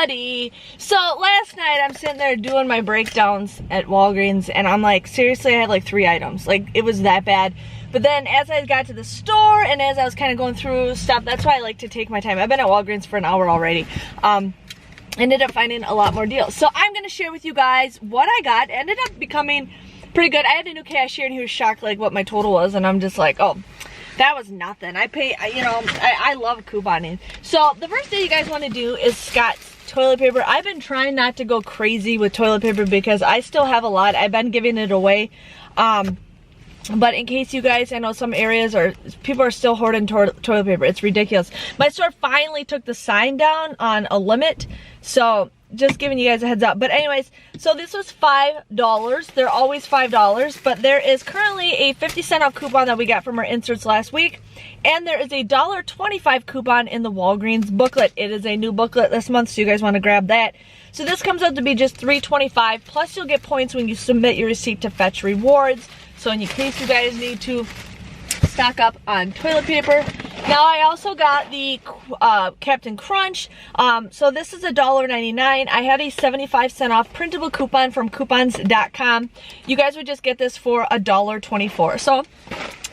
everybody. So last night I'm sitting there doing my breakdowns at Walgreens and I'm like, seriously, I had like 3 items. Like, it was that bad. But then as I got to the store and as I was kind of going through stuff, that's why I like to take my time. I've been at Walgreens for an hour already. Ended up finding a lot more deals. So I'm going to share with you guys what I got. Ended up becoming pretty good. I had a new cashier and he was shocked like what my total was, and I'm just like, oh, that was nothing. I pay, you know, I love couponing. So the first thing you guys want to do is Scott's toilet paper. I've been trying not to go crazy with toilet paper because I still have a lot. I've been giving it away. But in case you guys, I know some areas or people are still hoarding toilet paper. It's ridiculous. My store finally took the sign down on a limit. So just giving you guys a heads up. But anyways, so this was $5. They're always $5. But there is currently a 50-cent off coupon that we got from our inserts last week. And there is a $1.25 coupon in the Walgreens booklet. It is a new booklet this month, so you guys want to grab that. So this comes out to be just $3.25. Plus you'll get points when you submit your receipt to Fetch Rewards. So in case you guys need to stock up on toilet paper. Now I also got the Captain Crunch. So this is $1.99. I had a 75-cent off printable coupon from coupons.com. You guys would just get this for $1.24. So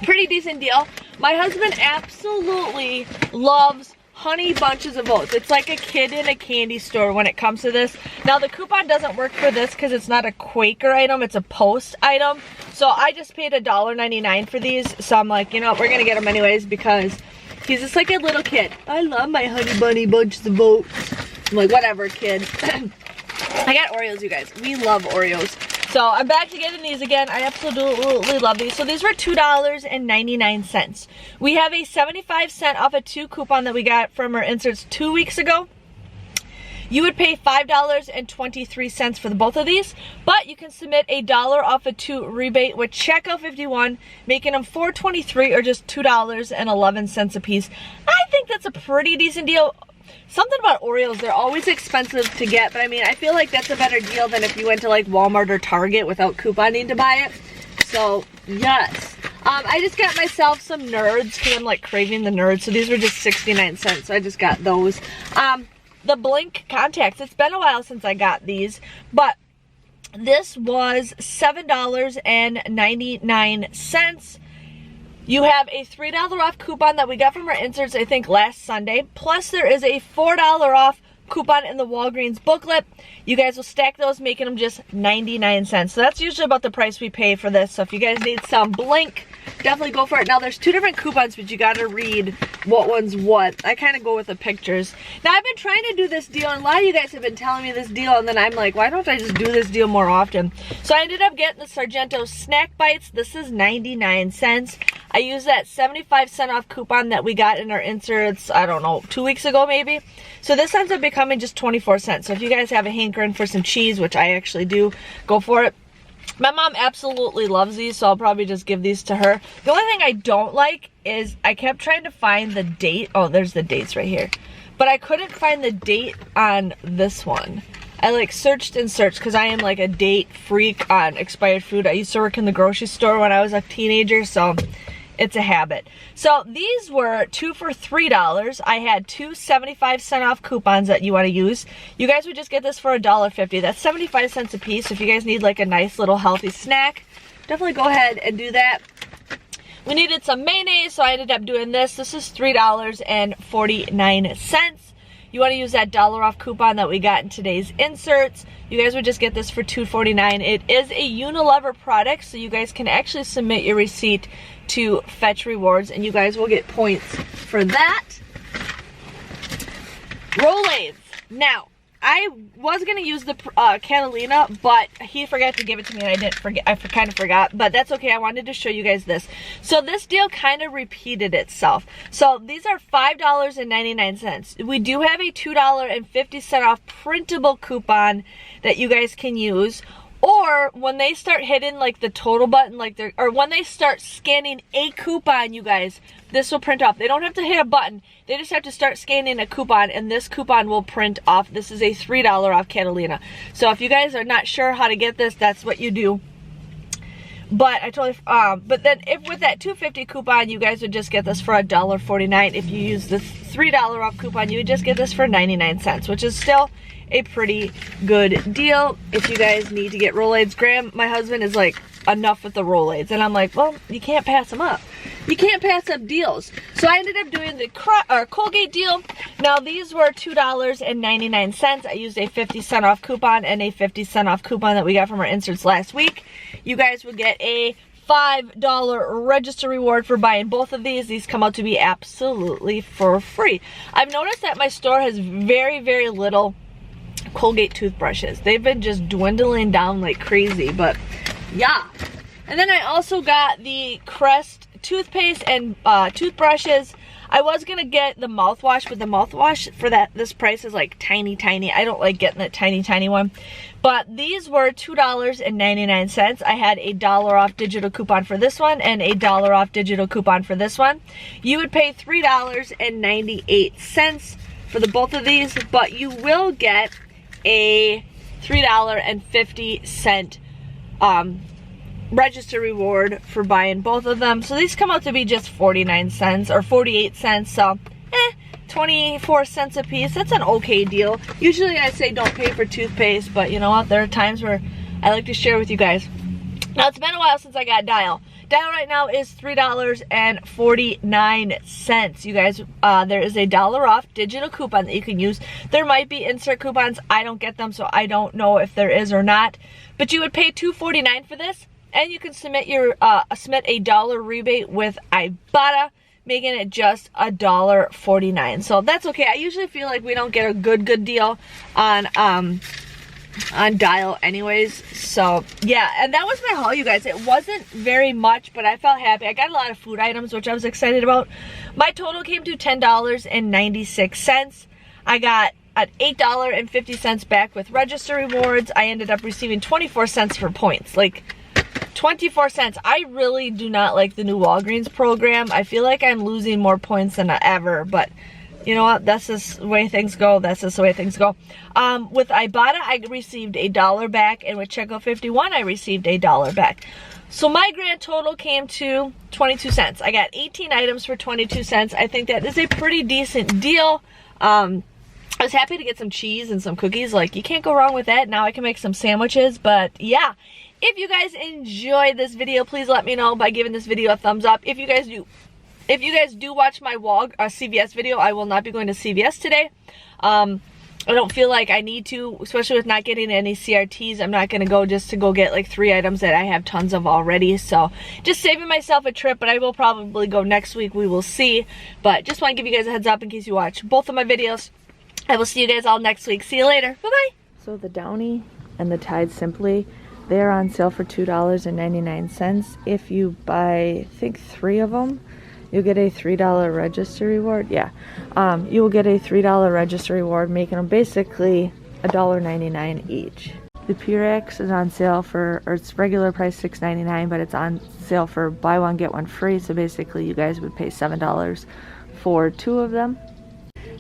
pretty decent deal. My husband absolutely loves Honey Bunches of Oats. It's like a kid in a candy store when it comes to this. Now the coupon doesn't work for this because it's not a Quaker item, it's a Post item. So I just paid $1.99 for these. So I'm like, you know what, we're gonna get them anyways because he's just like a little kid. I love my Honey Bunny Bunches of Oats. I'm like, whatever, kid. I got Oreos, you guys. We love Oreos. So I'm back to getting these again. I absolutely love these. So these were $2.99. We have a 75-cent off a 2 coupon that we got from our inserts 2 weeks ago. You would pay $5.23 for the both of these, but you can submit a $1 off a 2 rebate with checkout 51, making them $4.23 or just $2.11 a piece. I think that's a pretty decent deal. Something about Oreos, they're always expensive to get, but I mean, I feel like that's a better deal than if you went to like Walmart or Target without couponing to buy it. So, yes. I just got myself some Nerds because I'm like craving the Nerds. So these were just 69 cents, so I just got those. The Blink contacts, it's been a while since I got these, but this was $7.99. You have a $3 off coupon that we got from our inserts, I think, last Sunday. Plus, there is a $4 off coupon in the Walgreens booklet. You guys will stack those, making them just 99 cents. So that's usually about the price we pay for this. So if you guys need some Blink, definitely go for it. Now, there's 2 different coupons, but you got to read what one's what. I kind of go with the pictures. Now, I've been trying to do this deal, and a lot of you guys have been telling me this deal, and then I'm like, why don't I just do this deal more often? So I ended up getting the Sargento Snack Bites. This is 99 cents. I used that 75-cent off coupon that we got in our inserts, I don't know, 2 weeks ago maybe. So this ends up becoming just 24 cents. So if you guys have a hankering for some cheese, which I actually do, go for it. My mom absolutely loves these, so I'll probably just give these to her. The only thing I don't like is I kept trying to find the date. Oh, there's the dates right here. But I couldn't find the date on this one. I like searched and searched because I am like a date freak on expired food. I used to work in the grocery store when I was a teenager, so it's a habit. So these were 2 for $3. I had 2 75-cent off coupons that you want to use. You guys would just get this for $1.50. That's 75 cents a piece. So if you guys need like a nice little healthy snack, definitely go ahead and do that. We needed some mayonnaise, so I ended up doing this. This is $3.49. You want to use that $1 off coupon that we got in today's inserts. You guys would just get this for $2.49. It is a Unilever product, so you guys can actually submit your receipt to Fetch Rewards, and you guys will get points for that. Rolaids. Now, I was going to use the Catalina, but he forgot to give it to me, and I didn't forget. I kind of forgot, but that's okay. I wanted to show you guys this. So this deal kind of repeated itself. So these are $5.99. We do have a $2.50 off printable coupon that you guys can use. Or when they start hitting like the total button, or when they start scanning a coupon, you guys, this will print off. They don't have to hit a button. They just have to start scanning a coupon, and this coupon will print off. This is a $3 off Catalina. So if you guys are not sure how to get this, that's what you do. But I totally, but then if with that $2.50 coupon, you guys would just get this for $1.49 if you use this $3 off coupon, you would just get this for 99 cents, which is still a pretty good deal if you guys need to get Rolaids. Graham, my husband, is like, enough with the Rolaids, and I'm like, well, you can't pass them up. You can't pass up deals. So I ended up doing the Colgate deal. Now these were $2.99. I used a 50-cent off coupon and a 50-cent off coupon that we got from our inserts last week. You guys would get a $5 register reward for buying both of these. These come out to be absolutely for free. I've noticed that my store has very, very little Colgate toothbrushes. They've been just dwindling down like crazy, but yeah. And then I also got the Crest toothpaste and toothbrushes. I was gonna get the mouthwash, but the mouthwash for this price is like tiny. I don't like getting that tiny one. But these were $2.99. I had a $1 off digital coupon for this one and a $1 off digital coupon for this one. You would pay $3.98 for the both of these, but you will get a $3.50 register reward for buying both of them. So these come out to be just 49 cents or 48 cents. So 24 cents a piece. That's an okay deal. Usually I say don't pay for toothpaste, but you know what? There are times where I like to share with you guys. Now it's been a while since I got Dial. Dial right now is $3.49. You guys, there is a $1 off digital coupon that you can use. There might be insert coupons. I don't get them, so I don't know if there is or not. But you would pay $2.49 for this. And you can submit your submit a $1 rebate with Ibotta, making it just $1.49. So that's okay. I usually feel like we don't get a good deal on Dial anyways. So yeah, and that was my haul, you guys. It wasn't very much, but I felt happy. I got a lot of food items, which I was excited about. My total came to $10.96. I got at $8.50 back with register rewards. I ended up receiving 24 cents for points. Like 24 cents. I really do not like the new Walgreens program. I feel like I'm losing more points than ever, but you know what? That's just the way things go. That's just the way things go. With Ibotta, I received a $1 back, and with Checkout 51, I received a $1 back. So my grand total came to 22 cents. I got 18 items for 22 cents. I think that is a pretty decent deal. I was happy to get some cheese and some cookies. Like, you can't go wrong with that. Now I can make some sandwiches, but yeah. If you guys enjoyed this video, please let me know by giving this video a thumbs up. If you guys do watch my CVS video, I will not be going to CVS today. I don't feel like I need to, especially with not getting any CRTs. I'm not going to go just to go get like 3 items that I have tons of already. So just saving myself a trip, but I will probably go next week. We will see. But just want to give you guys a heads up in case you watch both of my videos. I will see you guys all next week. See you later. Bye-bye. So the Downy and the Tide Simply, they're on sale for $2.99. If you buy, I think 3 of them, you'll get a $3 register reward. Yeah, you will get a $3 register reward, making them basically $1.99 each. The Purex is on sale for, or it's regular price $6.99, but it's on sale for buy one get one free. So basically, you guys would pay $7 for 2 of them.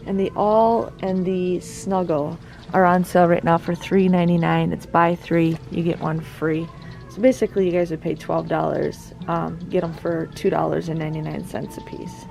And the All and the Snuggle are on sale right now for $3.99. It's buy 3, you get 1 free. So basically you guys would pay $12, get them for $2.99 a piece.